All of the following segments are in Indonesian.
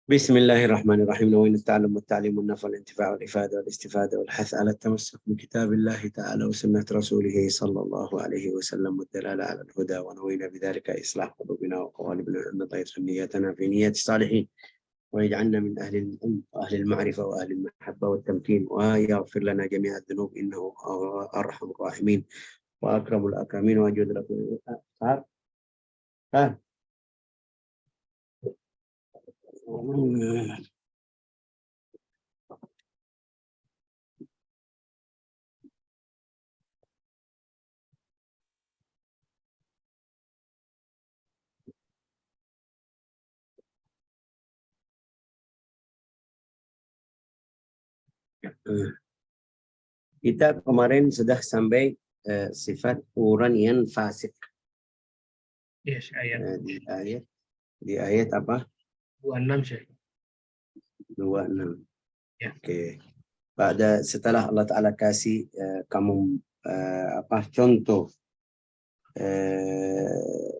بسم الله الرحمن الرحيم. نوين التعلم والتعليم والنفع والانتفاع والإفادة والاستفادة والحث على التمسك بكتاب الله تعالى وسنة رسوله صلى الله عليه وسلم والدلالة على الهدى، ونوينا بذلك إصلاح قلوبنا وقوالبنا أن طيب نيتنا في نية الصالحين، ويجعلنا من أهل العلم وأهل المعرفة وأهل المحبة والتمكين، ويغفر لنا جميع الذنوب إنه أرحم الراحمين وأكرم الأكرمين وأجود لكم. Kita kemarin sudah sampai sifat orang yang fasik. Yes, ayat. Di ayat apa? 26, Syekh. 26. Ya. Oke. Setelah Allah Ta'ala kasih kamu contoh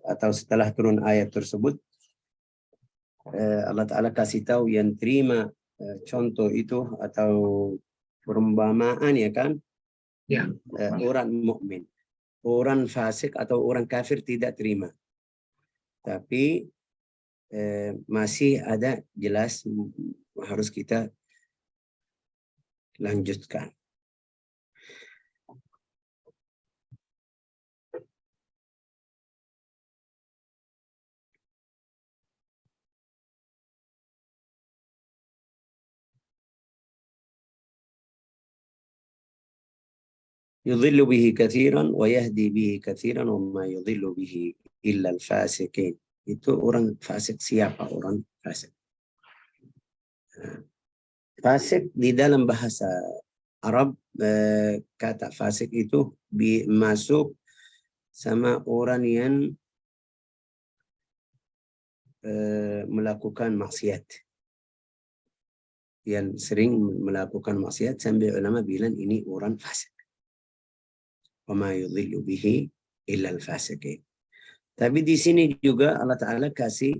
atau setelah turun ayat tersebut, Allah Ta'ala kasih tahu yang terima contoh itu atau perumpamaan, ya kan? Ya. Orang mukmin. Orang fasik atau orang kafir tidak terima. Tapi masih ada jelas harus kita lanjutkan. يضل به كثيرا ويهدي به كثيرا وما يضل به إلا الفاسقين. Itu orang fasik. Siapa orang fasik? Fasik di dalam bahasa Arab, kata fasik itu masuk sama orang yang melakukan maksiat, yang sering melakukan maksiat sampai ulama bilang ini orang fasik. وَمَا يُضِلُّ بِهِ إِلَّا الْفَاسِقِينَ. Tapi di sini juga Allah Ta'ala kasih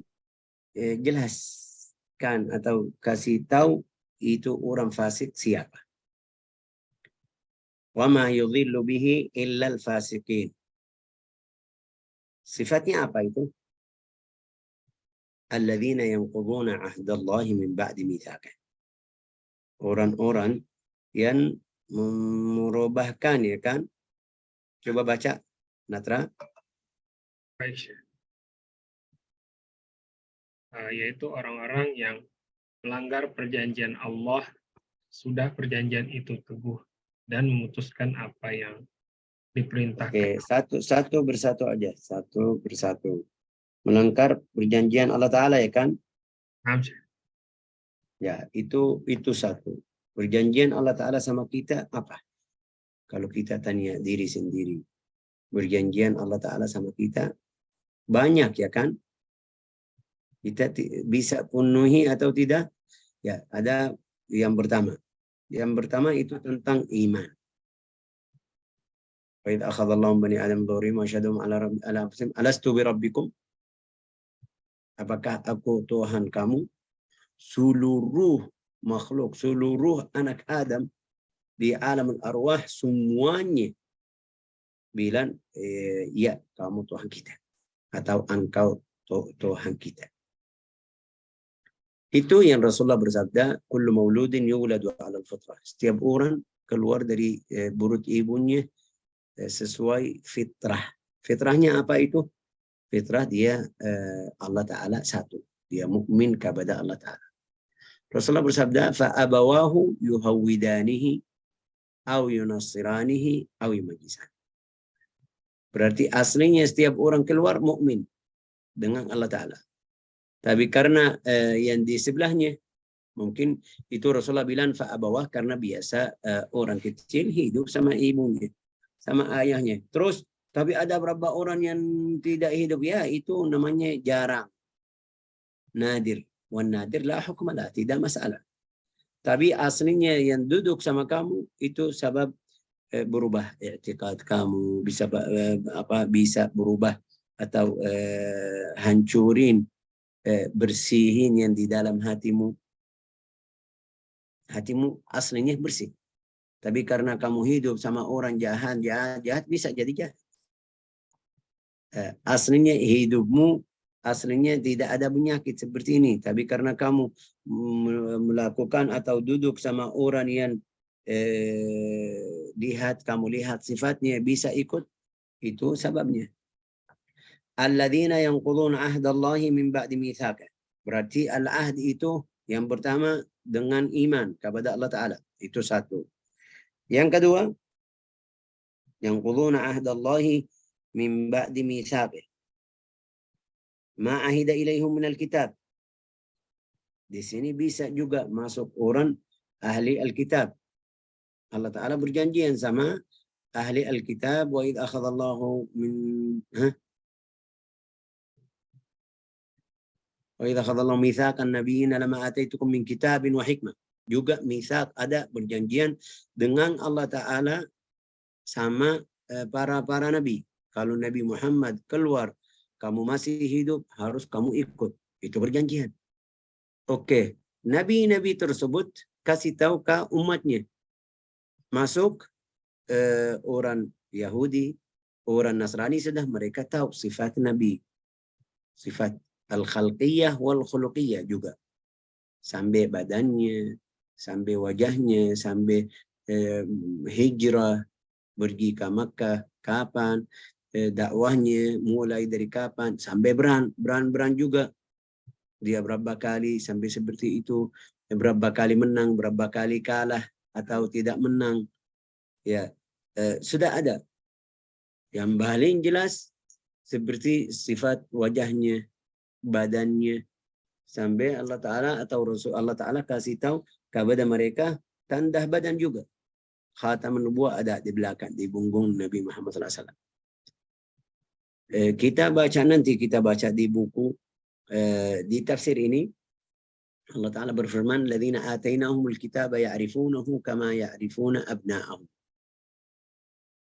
jelaskan atau kasih tahu itu orang fasik siapa. وَمَا يُضِلُّ بِهِ إِلَّا الْفَاسِقِينَ. Sifatnya apa itu? الَّذِينَ يَنْقُضُونَ عَهْدَ اللَّهِ مِنْ بَعْدِ مِيثَاقِهِ. Orang-orang yang merubahkan, ya kan? Coba baca, Natra. Baik, Syekh. Yaitu orang-orang yang melanggar perjanjian Allah, sudah perjanjian itu teguh, dan memutuskan apa yang diperintahkan. Oke, satu bersatu aja. Satu bersatu. Melanggar perjanjian Allah Ta'ala, ya kan? Ya, itu satu. Perjanjian Allah Ta'ala sama kita apa? Kalau kita tanya diri sendiri, perjanjian Allah Ta'ala sama kita banyak, ya kan? Kita bisa penuhi atau tidak? Ya, ada yang pertama. Yang pertama itu tentang iman. Wa idh akhadha Allahu bani Adam dzurriyyahum wa asyhadahum ala anfusihim alastu bi rabbikum? Apakah aku Tuhan kamu? Seluruh makhluk, seluruh anak Adam di alam arwah semuanya bilang ya, kamu Tuhan kita atau engkau Tuhan kita. Itu yang Rasulullah bersabda, kullu mauludin yuladu 'ala al-fitrah. Setiap orang keluar dari perut ibunya sesuai fitrah. Fitrahnya apa itu? Fitrah dia Allah Ta'ala satu. Dia mukmin kepada Allah Ta'ala. Rasulullah bersabda, fa abawahu yuhawwidanihi aw yunassiranihi aw yumajjisan. Berarti aslinya setiap orang keluar mukmin dengan Allah Ta'ala. Tapi karena yang di sebelahnya, mungkin itu Rasulullah bilang fa'abawah karena biasa orang kecil hidup sama ibunya, sama ayahnya. Terus, tapi ada berapa orang yang tidak hidup, ya itu namanya jarang. Nadir. Wan nadir la hukma lah, tidak masalah. Tapi aslinya yang duduk sama kamu, itu sebab berubah i'tiqad kamu, bisa berubah atau hancurin bersihin yang di dalam hatimu. Hatimu aslinya bersih. Tapi karena kamu hidup sama orang jahat bisa jadi jahat. Aslinya hidupmu, aslinya tidak ada penyakit seperti ini. Tapi karena kamu melakukan atau duduk sama orang yang kamu lihat sifatnya bisa ikut, itu sebabnya. Alladzina yanquduna ahdallahi min ba'di mitsaqah. Berarti al-ahd itu yang pertama dengan iman kepada Allah Ta'ala. Itu satu. Yang kedua, yanquduna ahdallahi min ba'di mitsaqah. Ma ahida ilaihum minal kitab. Di sini bisa juga masuk orang ahli Alkitab. Allah Ta'ala berjanjian sama ahli Alkitab. Wa idh akhadallahu min... Wa idh akhadallahu mitsaqan nabiyina lama ataitukum min kitabin wa hikmah. Juga mitsaq ada berjanjian dengan Allah Ta'ala sama para nabi. Kalau Nabi Muhammad keluar, kamu masih hidup, harus kamu ikut. Itu perjanjian. Oke. Nabi-nabi tersebut kasih tahu ke umatnya. Masuk orang Yahudi, orang Nasrani sudah mereka tahu sifat Nabi. Sifat al-khalqiyah wal-khuluqiyah juga. Sampai badannya, sampai wajahnya, sampai hijrah, pergi ke Makkah, kapan, dakwahnya, mulai dari kapan, sampai beran juga. Dia berapa kali sampai seperti itu, berapa kali menang, berapa kali kalah, atau tidak menang. Ya, sudah ada. Yang paling jelas, seperti sifat wajahnya, badannya, sampai Allah Ta'ala atau Rasul Allah Ta'ala kasih tahu kepada mereka tanda badan juga. Khataman nubuwah ada di belakang, di punggung Nabi Muhammad SAW. Kita baca di buku, di tafsir ini, Allah Ta'ala berfirman, "Ladzina atainahumul kitaba ya'rifunahu kama ya'rifuna abna'ahum."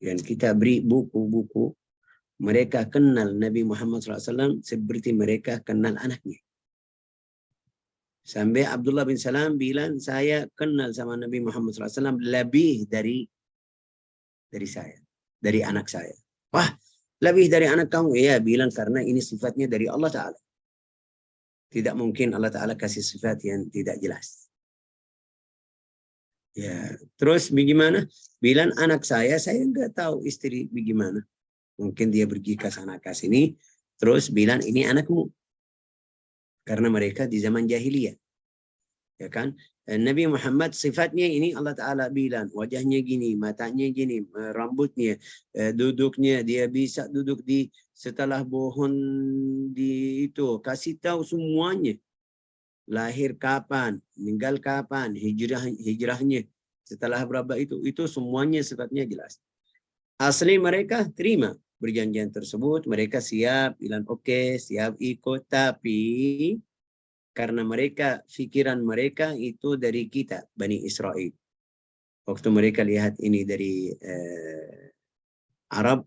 Yang kita beri buku-buku, mereka kenal Nabi Muhammad SAW seperti mereka kenal anaknya. Sampai Abdullah bin Salam bilang, saya kenal sama Nabi Muhammad SAW lebih dari saya, dari anak saya. Wah, lebih dari anak kamu? Ya, bilang karena ini sifatnya dari Allah Ta'ala. Tidak mungkin Allah Ta'ala kasih sifat yang tidak jelas. Ya, terus bagaimana? Bilang anak saya enggak tahu istri bagaimana. Mungkin dia pergi ke sana ke sini, terus bilang ini anakmu. Karena mereka di zaman jahiliyah. Ya kan? Nabi Muhammad sifatnya ini Allah Ta'ala bilang, wajahnya gini, matanya gini, rambutnya, duduknya, dia bisa duduk di setelah pohon di itu, kasih tahu semuanya. Lahir kapan, meninggal kapan, hijrahnya, setelah berapa itu semuanya sifatnya jelas. Asli mereka terima perjanjian tersebut, mereka siap, bilang oke, siap ikut, tapi karena mereka, pikiran mereka itu dari kita, Bani Israel. Waktu mereka lihat ini dari Arab,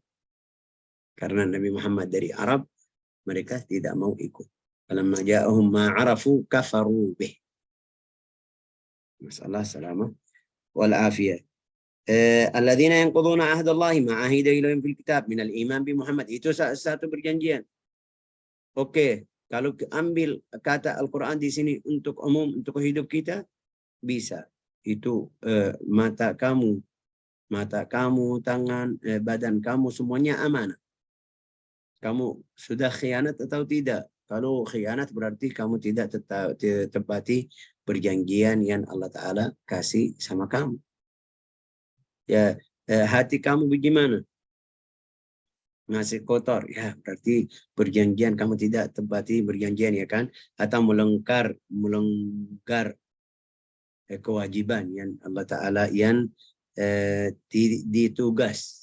karena Nabi Muhammad dari Arab, mereka tidak mau ikut. Falamma ja'ahum ma 'arafu kafaru bih. Masalah salamah wal afiyah. Alladzina yanquduna 'ahdallahi ma 'ahida ilaihim fil kitab minal iman bi Muhammad. Itu satu perjanjian. Oke. Kalau ambil kata Al-Quran di sini untuk umum, untuk hidup kita, bisa. Itu mata kamu, tangan, badan kamu, semuanya amanah. Kamu sudah khianat atau tidak? Kalau khianat berarti kamu tidak tepati perjanjian yang Allah Ta'ala kasih sama kamu. Ya, hati kamu bagaimana? Ngasih kotor, ya berarti perjanjian kamu tidak tepati perjanjian, ya kan? Atau melanggar kewajiban yang Allah Ta'ala yang ditugas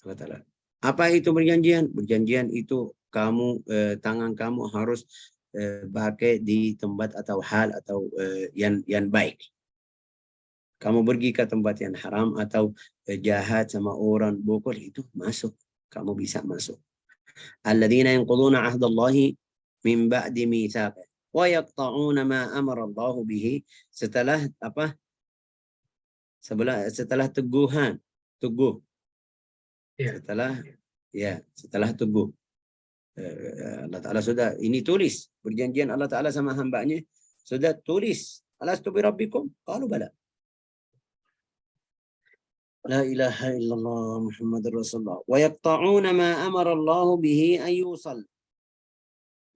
Allah Ta'ala. Apa itu perjanjian? Perjanjian itu kamu, tangan kamu harus pakai di tempat atau hal atau yang baik. Kamu pergi ke tempat yang haram atau jahat sama orang, bokol, itu masuk. Kamu bisa masuk. Alladzina yanquduna 'ahdallahi min ba'di mitsaqih wa yaqta'una ma amara Allah bihi, setelah apa? Setelah teguh. Ya. Setelah teguh. Allah Ta'ala sudah ini tulis perjanjian Allah Ta'ala sama hambanya, sudah tulis alastu bi rabbikum qalu bala. La ilaha illallah Muhammadur Rasulullah wa yaqta'una ma amara Allah bihi an yusal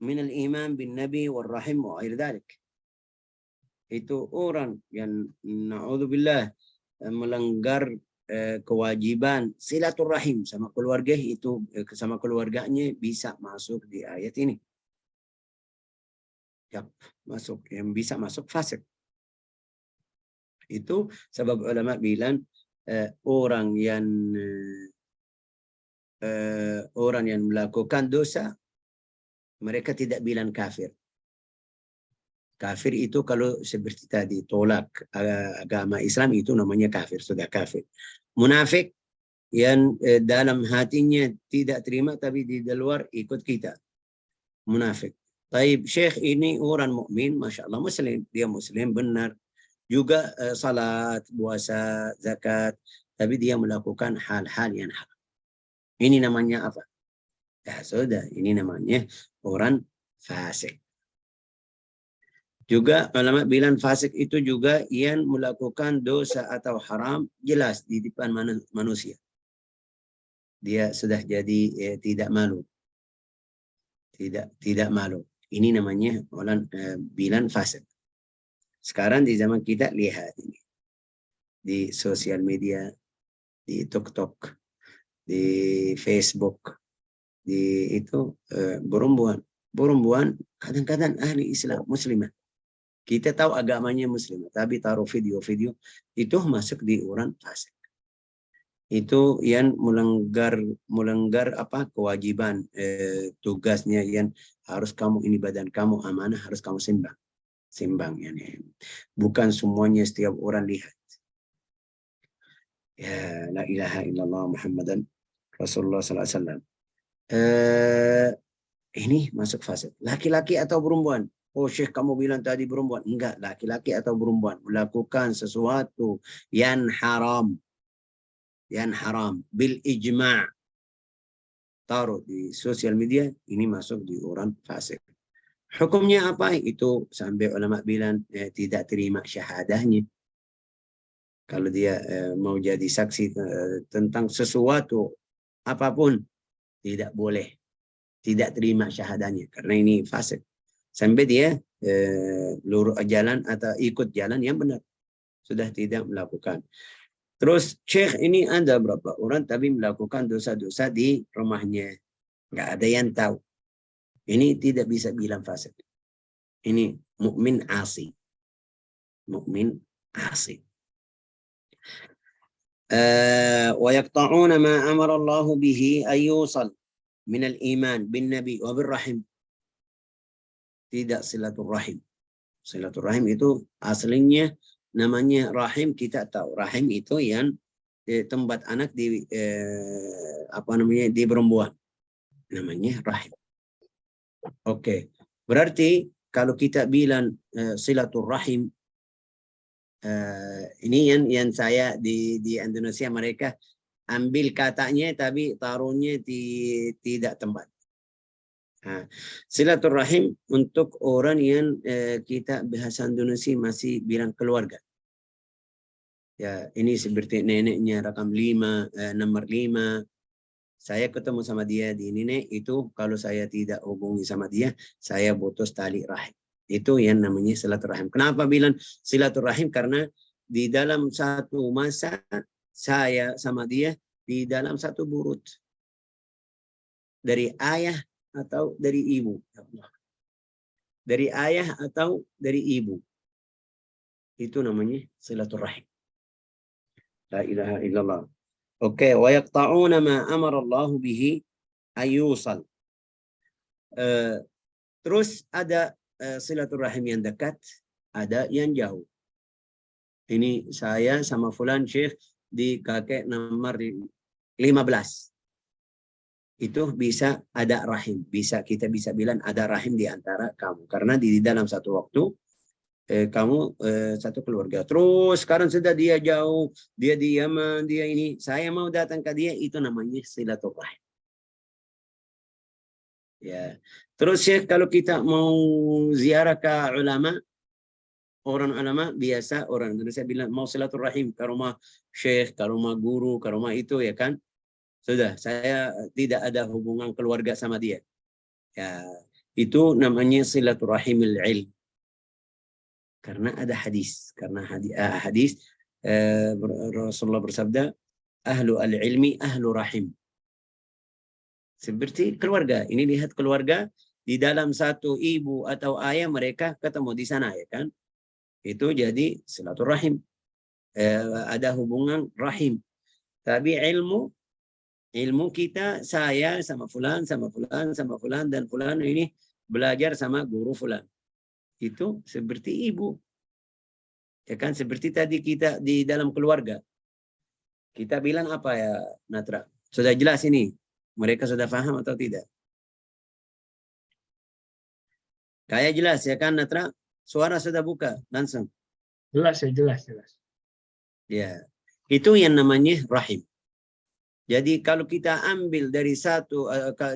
min al-iman bin nabi wal rahim wa ghair dhalik. Itu orang yang naudzubillah melanggar kewajiban silaturahim sama keluarga, itu sama keluarganya bisa masuk di ayat ini. Ya, masuk, yang bisa masuk fasik. Itu sebab ulama bilang orang yang melakukan dosa mereka tidak bilang kafir. Kafir itu kalau seperti tadi tolak agama Islam itu namanya kafir, sudah kafir. Munafik yang dalam hatinya tidak terima tapi di luar ikut kita, munafik. Taib, Syekh ini orang mukmin, masya Allah, muslim, dia muslim benar, juga salat, puasa, zakat, tapi dia melakukan hal-hal yang haram. Ini namanya apa? Ya sudah, ini namanya orang fasik. Juga ulama bilang fasik itu juga yang melakukan dosa atau haram jelas di depan manusia. Dia sudah jadi tidak malu. Tidak malu. Ini namanya orang bilang fasik. Sekarang di zaman kita lihat ini. Di sosial media, di TikTok, di Facebook, di itu berumbuan kadang-kadang ahli Islam muslimah. Kita tahu agamanya muslim, tapi taruh video-video itu masuk di orang fasik. Itu yang melanggar apa kewajiban tugasnya, yang harus kamu, ini badan kamu amanah, harus kamu sembang yani. Bukan semuanya setiap orang lihat. Ya, la ilaha illallah Muhammadan Rasulullah sallallahu alaihi wasallam. Ini masuk fasik. Laki-laki atau perempuan? Oh Syekh, kamu bilang tadi perempuan. Enggak, laki-laki atau perempuan melakukan sesuatu yang haram. Yang haram. Bil ijma'. Taruh di sosial media, ini masuk di orang fasik. Hukumnya apa? Itu sampai ulama bilang tidak terima syahadahnya. Kalau dia mau jadi saksi tentang sesuatu apapun, tidak boleh. Tidak terima syahadahnya. Karena ini fasik. Sampai dia lurus jalan atau ikut jalan yang benar, sudah tidak melakukan. Terus Syekh ini ada berapa orang tapi melakukan dosa-dosa di rumahnya, nggak ada yang tahu. Ini tidak bisa bilang fasik. Ini mukmin asi, mukmin asi. Wa yaqta'una ma amara Allah bihi ayyusal min al-iman bin nabi wa bir rahim. Tidak silaturahim. Silaturahim itu aslinya namanya rahim, kita tahu. Rahim itu yang tempat anak di di perempuan. Namanya rahim. Oke. Berarti kalau kita bilang silaturahim, ini yang saya di Indonesia mereka ambil katanya tapi taruhnya tidak tempat. Silaturahim untuk orang yang kita bahasa Indonesia masih bilang keluarga. Ya, ini seperti neneknya rakam 5, nomor 5. Saya ketemu sama dia di nenek, itu kalau saya tidak hubungi sama dia, saya putus tali rahim. Itu yang namanya silaturahim. Kenapa bilang silaturahim? Karena di dalam satu masa saya sama dia di dalam satu burut. Dari ayah atau dari ibu. Dari ayah atau dari ibu. Itu namanya silaturahim. La ilaha illallah. Oke, wa yaqta'una ma amara Allah bihi ayusal. Terus ada silaturahim yang dekat, ada yang jauh. Ini saya sama fulan Syekh di kakek nomor 15. itu bisa ada rahim. Kita bisa bilang ada rahim di antara kamu. Karena di dalam satu waktu kamu satu keluarga. Terus sekarang sudah dia jauh, dia di Yaman, dia ini. Saya mau datang ke dia, itu namanya silaturahim. Ya. Terus ya kalau kita mau ziarah ke ulama, orang ulama biasa, orang Indonesia bilang mau silaturahim ke rumah syekh, ke rumah guru, ke rumah itu ya kan. Sudah, saya tidak ada hubungan keluarga sama dia. Ya, itu namanya silaturahimil ilm. Karena ada hadis. Karena hadis Rasulullah bersabda, ahlu al-ilmi ahlu rahim. Seperti keluarga. Ini lihat keluarga di dalam satu ibu atau ayah mereka ketemu di sana ya kan. Itu jadi silaturahim. Ada hubungan rahim. Tapi ilmu kita, saya sama fulan, sama fulan, sama fulan, dan fulan ini belajar sama guru fulan. Itu seperti ibu. Ya kan, seperti tadi kita di dalam keluarga. Kita bilang apa ya, Natra? Sudah jelas ini? Mereka sudah paham atau tidak? Kayak jelas ya kan, Natra? Suara sudah buka, langsung. Jelas ya, jelas. Ya, itu yang namanya rahim. Jadi kalau kita ambil dari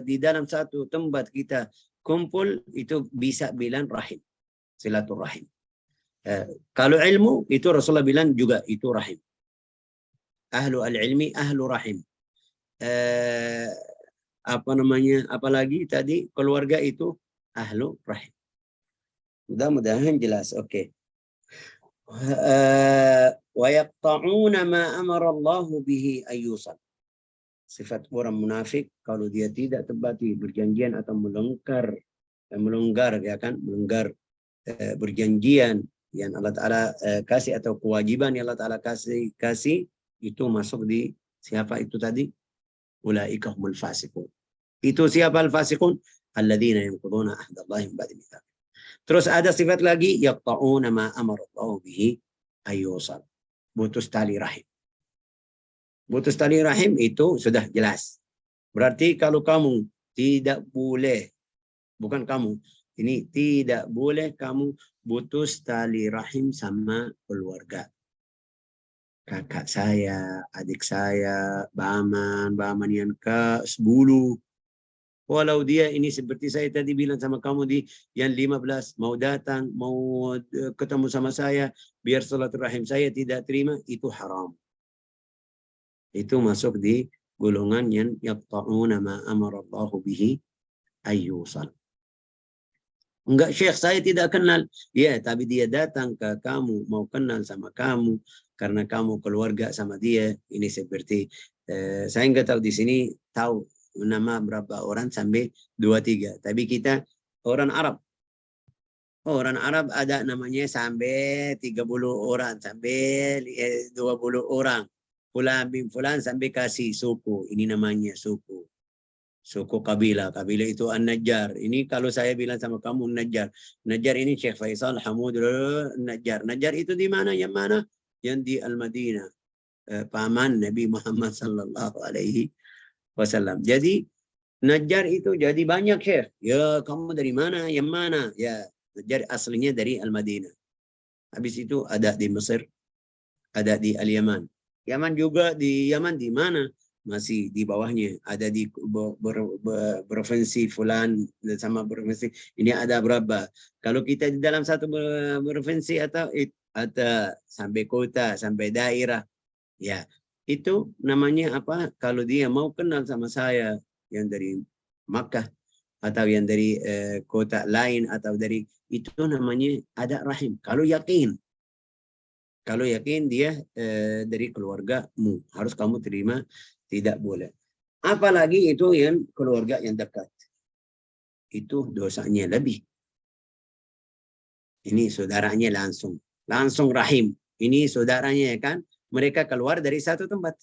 di dalam satu tempat kita kumpul, itu bisa bilang rahim. Silaturahim. Kalau ilmu, itu Rasulullah bilang juga itu rahim. Ahlu al-ilmi, ahlu rahim. Apalagi tadi, keluarga itu ahlu rahim. Mudah-mudahan jelas. Oke. Wa yaqta'una ma amara Allah bihi ayyusal. Sifat orang munafik kalau dia tidak tepati berjanjian atau melanggar ya kan, melanggar berjanjian yang Allah Ta'ala kasih atau kewajiban yang Allah Ta'ala kasih itu masuk di siapa itu tadi? Ulaika humul fasiqun. Itu siapa al-fasiqun? Alladzina yanquduna ahdallahi min ba'di mitsaq. Terus ada sifat lagi, yaqta'una ma amara Allah bihi ayyusal. Putus tali rahim. Putus tali rahim itu sudah jelas. Berarti kalau kamu tidak boleh, bukan kamu, ini tidak boleh kamu putus tali rahim sama keluarga. Kakak saya, adik saya, baman yang ke-10. Walau dia ini seperti saya tadi bilang sama kamu di yang 15, mau datang, mau ketemu sama saya, biar silaturahim saya tidak terima, itu haram. Itu masuk di golongan yang yaqta'una ma amara Allah bihi ayyusal. Enggak, Syekh, saya tidak kenal. Ya, tapi dia datang ke kamu, mau kenal sama kamu, karena kamu keluarga sama dia. Ini seperti, saya enggak tahu di sini, tahu nama berapa orang sampai 2-3. Tapi kita orang Arab. Orang Arab ada namanya sampai 30 orang, sampai 20 orang. Fulan bin fulan sampai kasih suku. Ini namanya suku. Suku kabilah. Kabilah itu An-Najjar. Ini kalau saya bilang sama kamu Najjar. Najjar ini Syekh Faisal Hamud Najjar. Najjar itu di mana? Yang mana? Yang di Al-Madinah. Paman Nabi Muhammad sallallahu alaihi wasallam. Jadi Najjar itu jadi banyak, Syekh. Ya, kamu dari mana? Yang mana? Ya, Najjar aslinya dari Al-Madinah. Habis itu ada di Mesir, ada di Al-Yaman. Yaman juga, di Yaman di mana? Masih di bawahnya. Ada di provinsi Fulan sama provinsi. Ini ada berapa? Kalau kita di dalam satu provinsi atau sampai kota, sampai daerah. Ya, itu namanya apa? Kalau dia mau kenal sama saya yang dari Makkah atau yang dari kota lain atau dari itu namanya ada rahim. Kalau yakin dia dari keluargamu, harus kamu terima, tidak boleh. Apalagi itu yang keluarga yang dekat, itu dosanya lebih. Ini saudaranya langsung rahim. Ini saudaranya ya kan, mereka keluar dari satu tempat.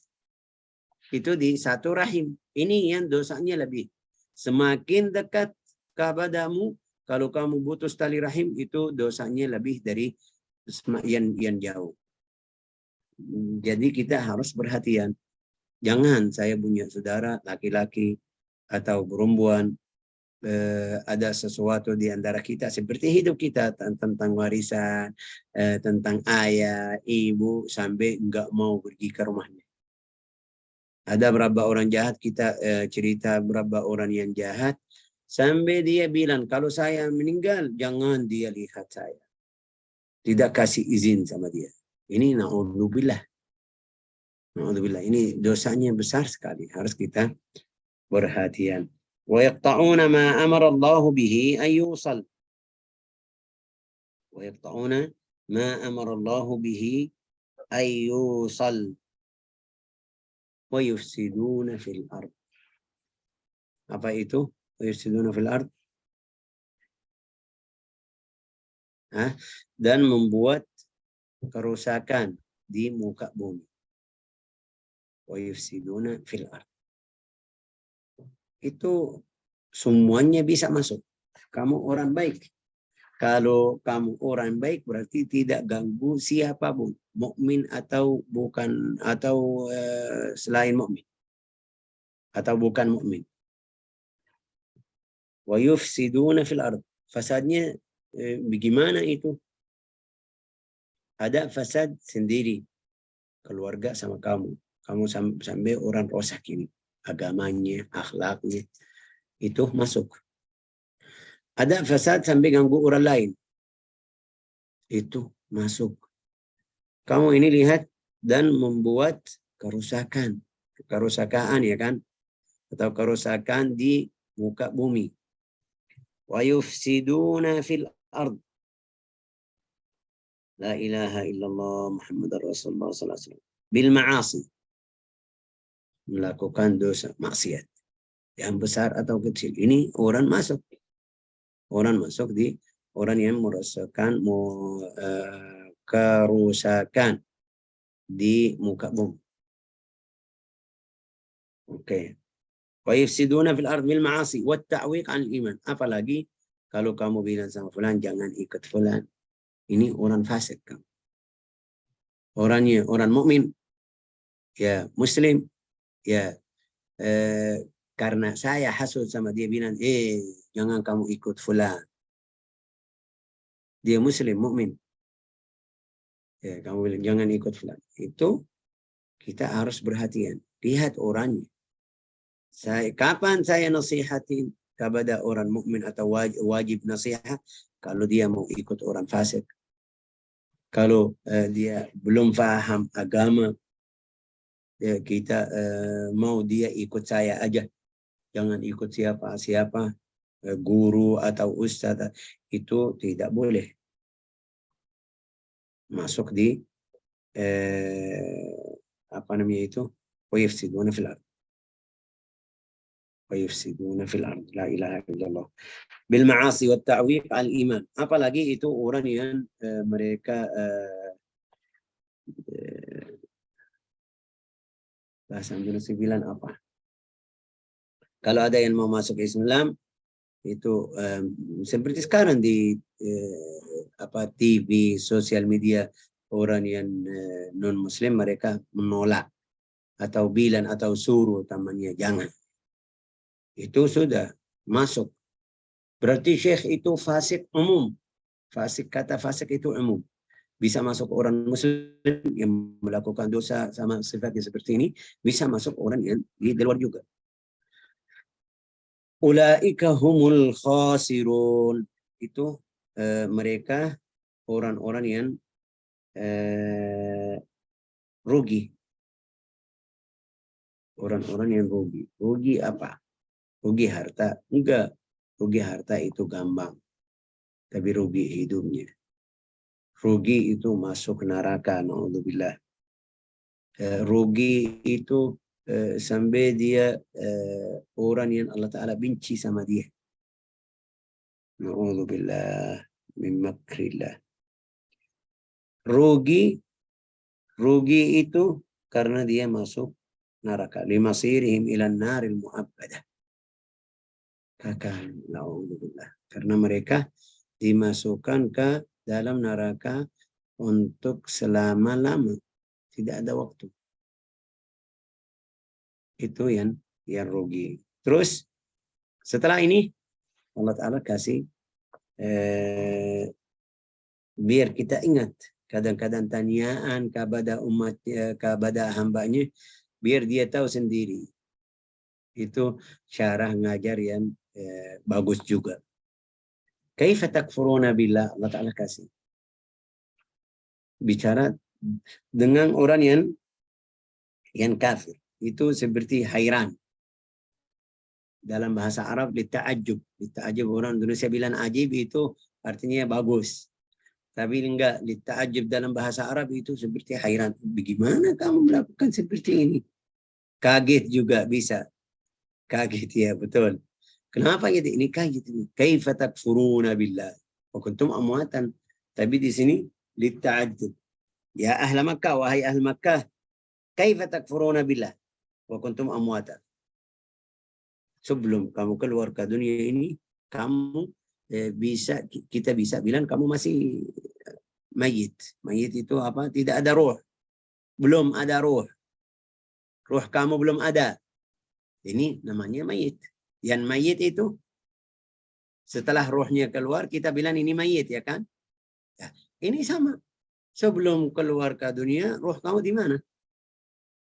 Itu di satu rahim. Ini yang dosanya lebih. Semakin dekat kepadamu, kalau kamu putus tali rahim, itu dosanya lebih dari yang jauh. Jadi kita harus perhatian. Jangan saya punya saudara laki-laki atau perempuan, ada sesuatu di antara kita seperti hidup kita tentang warisan, tentang ayah, ibu, sampai nggak mau pergi ke rumahnya. Ada berapa orang jahat, kita cerita berapa orang yang jahat, sampai dia bilang, kalau saya meninggal, jangan dia lihat saya. Tidak kasih izin sama dia. Ini na'udzubillah. Na'udzubillah. Ini dosanya besar sekali. Harus kita perhatian. ويقطعون ما أمر الله به أن يوصل ويقطعون ما أمر الله به أن يوصل ويفسدون في الأرض. Apa itu? ويفسدون في الأرض. Dan membuat kerusakan di muka bumi. ويفسدون في الأرض. Itu semuanya bisa masuk. Kamu orang baik. Kalau kamu orang baik berarti tidak ganggu siapapun, mukmin atau bukan, atau selain mukmin atau bukan mukmin. Wa yufsiduna fil ard. Fasadnya bagaimana itu? Ada fasad sendiri, keluarga sama kamu. Kamu sampai orang rosak ini, agamanya, akhlaknya, itu masuk. Ada fasad sampai ganggu orang lain, itu masuk. Kamu ini lihat dan membuat kerusakan ya kan, atau kerusakan di muka bumi. Wa yufsiduna fil ard. La ilaha illallah Muhammadar Rasulullah sallallahu alaihi wasallam. Bil ma'asi. Melakukan dosa maksiat yang besar atau kecil. Ini orang masuk. Orang masuk di orang yang merasakan kerusakan di muka bumi. Oke. Wa yufsiduna fil ard bil ma'asi wat ta'wiq 'an iman. Apalagi kalau kamu bilang sama fulan jangan ikut fulan. Ini orang fasik kamu. Orangnya orang mukmin. Ya, muslim. Ya, karena saya hasud sama dia bilang, jangan kamu ikut fulan. Dia muslim, mukmin. Ya, kamu bilang jangan ikut fulan. Itu kita harus perhatian. Lihat orangnya. Kapan saya nasihatin kepada orang mukmin atau wajib nasihat? Kalau dia mau ikut orang fasik. Kalau dia belum paham agama, ya kita mau dia ikut saya aja. Jangan ikut siapa-siapa, guru atau ustadz. Itu tidak boleh. Masuk di apa namanya itu? وَيُفْسِدُونَ فِي الْأَرْضِ. وَيُفْسِدُونَ فِي الْأَرْضِ. La ilaha illallah. Bil ma'asi wa ta'wiq al iman. Apalagi itu orang yang mereka bahasa Indonesia bilang apa? Kalau ada yang mau masuk Islam itu seperti sekarang di TV, sosial media, orang yang non Muslim mereka menolak atau bilang atau suruh temannya jangan. Itu sudah masuk. Berarti syekh itu fasik umum. Kata fasik itu umum. Bisa masuk orang Muslim yang melakukan dosa sama sifatnya seperti ini, bisa masuk orang yang di luar juga. Ulaika humul khasirun. Itu mereka orang-orang yang rugi. Orang-orang yang rugi. Rugi apa? Rugi harta? Enggak. Rugi harta itu gampang. Tapi rugi hidupnya. Rugi itu masuk neraka. Na'udzubillah. Rugi itu sampai dia orang yang Allah Ta'ala benci sama dia. Na'udzubillah min makrillah. Rugi itu karena dia masuk neraka. Limasirihim ilan naril mu'abbadah. Na'udzubillah. Karena mereka dimasukkan ke dalam neraka untuk selama-lama. Tidak ada waktu. Itu yang rugi. Terus Setelah ini Allah Ta'ala kasih biar kita ingat kadang-kadang tanyaan kepada umatnya, kepada hambanya, biar dia tahu sendiri. Itu cara ngajar yang bagus juga. Kaifa takfuruna billah, Allah Ta'ala kasih. Bicara dengan orang yang kafir. Itu seperti hairan. Dalam bahasa Arab, lita'ajub. Lita'ajub orang Indonesia bilang ajib itu artinya bagus. Tapi enggak, lita'ajub dalam bahasa Arab itu seperti hairan. Bagaimana kamu melakukan seperti ini? Kaget juga bisa. Kaget ya, betul. Kenapa gitu? Ini kaget ini. Kaifa takfuruna billah wa kuntum amwatan. Tapi di sini lita'ajub. Ya ahla Makkah, wahai ahli Makkah, kaifa takfuruna billah wa kuntum amwatan. Sebelum kamu keluar ke dunia ini, kamu kita bisa bilang kamu masih mayit. Mayit itu apa? Tidak ada ruh. Belum ada ruh. Ruh kamu belum ada. Ini namanya mayit. Yang mayit itu setelah ruhnya keluar, kita bilang ini mayit, ya kan? Ya, ini sama. Sebelum keluar ke dunia, ruh kamu di mana?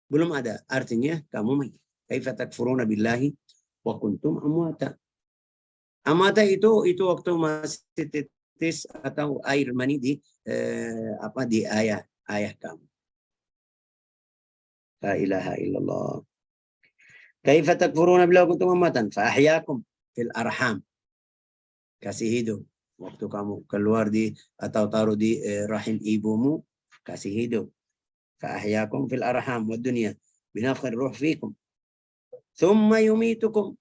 Belum ada. Artinya kamu mayit. Kaifa takfuruna billahi wa kuntum amwata. Amwata itu waktu masih titis atau air mani di di ayah kamu. La ilaha illallah. Kaifa takfuruna billahi wa kuntum amwatan fa ahyakum fil arham. Kasih hidup waktu kamu keluar atau taruh di rahim ibumu, kasih hidup. Fa ahyakum fil arham wad dunya binafkhir ruh fikum. Thumma yumitukum.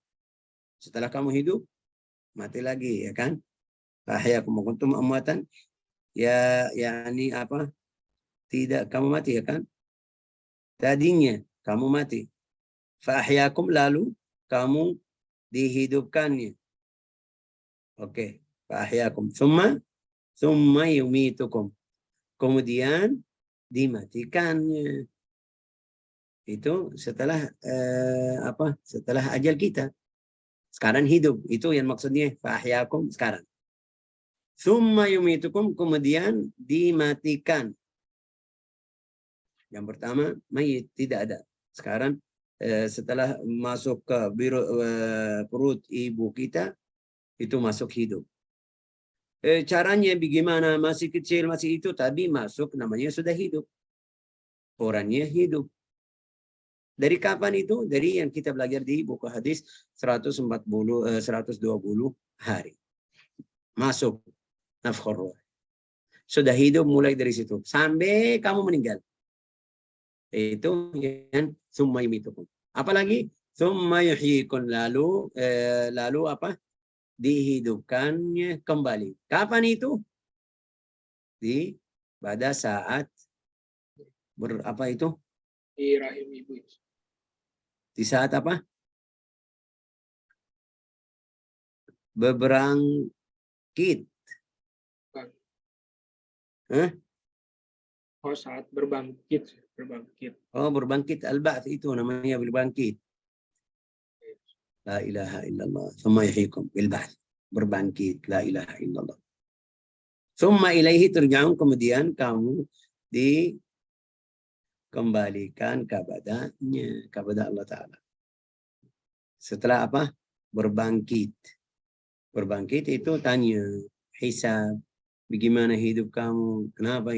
Setelah kamu hidup, mati lagi, ya kan? Fa ahyakum wa kuntum amwatan. Ya, yakni apa? Tidak kamu mati, ya kan? Tadinya kamu mati. Fa ahyakum, lalu kamu dihidupkannya. Oke, fa ahyakum. Thumma yumitukum. Kemudian dimatikannya. Itu setelah setelah ajal kita. Sekarang hidup. Itu yang maksudnya fa ahyakum sekarang. Thumma yumitukum, kemudian dimatikan. Yang pertama mayit, tidak ada. Sekarang setelah masuk ke perut ibu kita, itu masuk hidup. Caranya bagaimana? Masih kecil, masih itu, tapi masuk namanya sudah hidup. Orangnya hidup. Dari kapan itu? Dari yang kita belajar di buku hadis 120 hari. Masuk nafkhur ruh. Sudah hidup mulai dari situ sampai kamu meninggal. Itu yang summa yumitukum. Apalagi summa yuhyikum, lalu apa? Dihidupkannya kembali. Kapan itu? Pada saat apa itu? Di rahim ibu. Di saat apa? Berangkit. Oh, saat berbangkit. Oh, berbangkit. Al-ba'ts itu namanya berbangkit. La ilaha illallah. Thumma yuhyikum bil-ba'ts. Berbangkit. La ilaha illallah. Thumma ilaihi turja'un, kemudian kamu dikembalikan kepada Allah Ta'ala. Setelah apa? Berbangkit. Berbangkit itu tanya, hisab, bagaimana hidup kamu, kenapa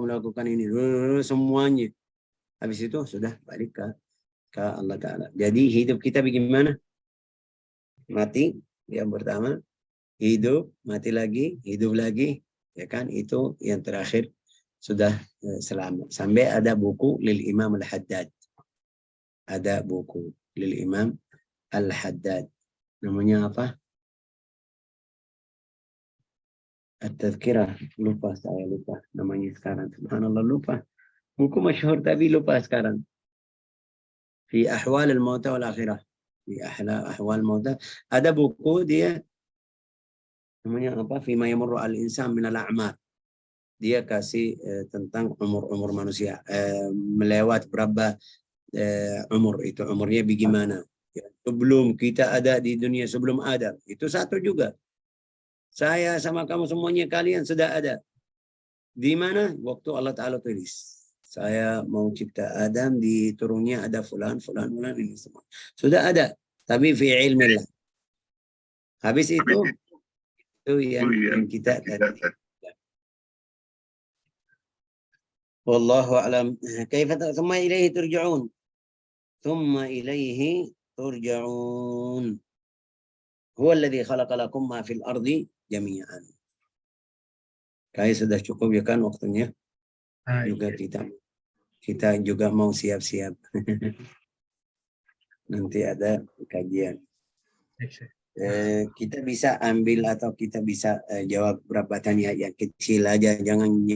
melakukan ini, semuanya. Habis itu sudah balik ke Allah Ta'ala. Jadi hidup kita bagaimana? Mati, yang pertama. Hidup, mati lagi, hidup lagi. Ya kan? Itu yang terakhir sudah selamat. Sampai ada buku lil Imam Al-Haddad. Ada buku lil Imam Al-Haddad. Namanya apa? At-Tadhkirah. Saya lupa namanya sekarang. Subhanallah, lupa. Buku masyhur tapi lupa sekarang. Fi ahwal al-mauta wal akhirah. Fi ahwal al-mauta. Ada buku dia namanya apa? Fima yamurru al-insan min al-a'mar. Dia kasih tentang umur manusia. Melewat berapa umur itu. Umurnya bagaimana. Ya. sebelum kita ada di dunia, sebelum ada. Itu satu juga. Saya sama kamu semuanya kalian sudah ada. Di mana? Waktu Allah Ta'ala tulis. Saya mau cipta Adam, di turunnya ada fulan ini semua. Sudah ada. Tapi fi ilmillah. Habis itu yang kita tadi. Wallahu a'lam. Kaifa thumma ilaihi turja'un. Thumma ilaihi turja'un. Huwa alladhi khalaqa lakum ma fil ardi jami'an. Kayak sudah cukup ya kan waktunya. Juga kita juga mau siap-siap. Nanti ada kajian. Kita bisa ambil atau kita bisa jawab berapa tanya yang kecil aja, jangan